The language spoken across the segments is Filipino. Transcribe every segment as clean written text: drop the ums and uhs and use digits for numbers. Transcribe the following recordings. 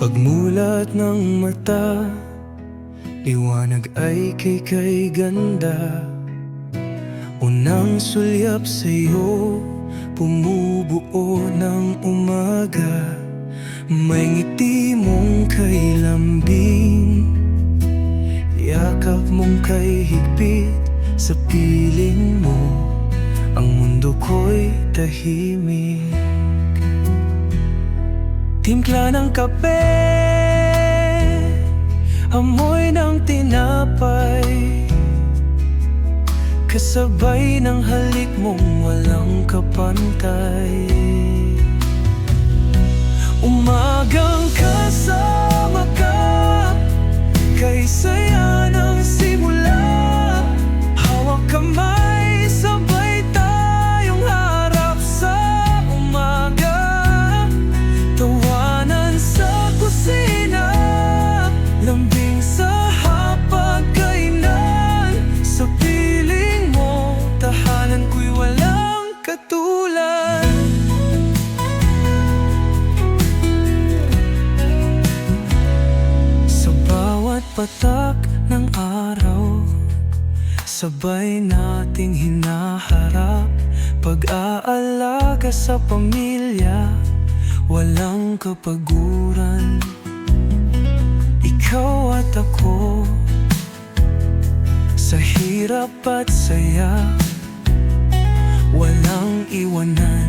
Pagmulat ng mata, liwanag ay kay ganda. Unang sulyap sa'yo, pumubuo ng umaga. May ngiti mong kay lambing, yakap mong kay higpit. Sa piling mo, ang mundo ko'y tahimik. Timpla ng kape, amoy ng tinapay, kasabay ng halik mong walang kapantay. Umagang kasama ka, kay saya ng simula. Hawak kamay, sabay tayong harap sa umaga. Tawanan sa kusina, lambing sa hapag-kainan. Sa piling mo, tahanan ko'y walang katulad. Sa bawat patak ng araw, sabay nating hinaharap. Pag-aalaga sa pamilya, walang kapaguran. Ikaw at ako, sa hirap at saya, walang iwanan,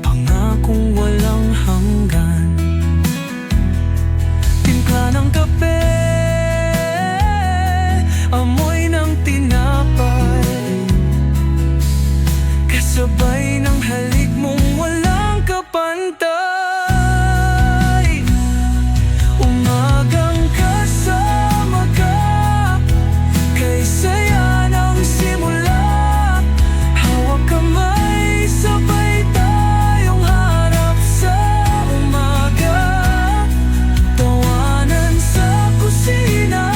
pangakong walang hanggan. Timpla ng kape, amoy ng tinapay, kasabay ng halik mong walang kapantay. Umagang kasama ka, kay saya ng simula. Hawak kamay, sabay tayong harap sa umaga. Tawanan sa kusina,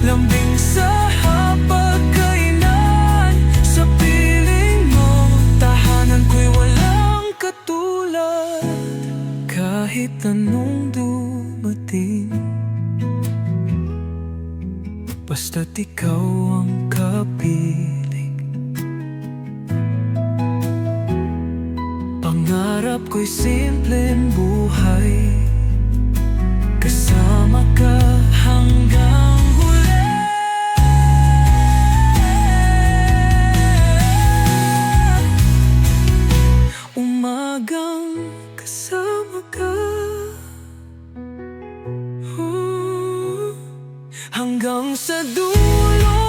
lambing sa hapag-kainan. Sa piling mo, tahanan ko'y walang katulad. Kahit anong dumating, basta't ikaw ang kapiling. Pangarap ko'y simpleng buhay, kasama ka hanggang huli. Umagang kasama ka, hanggang sa dulo.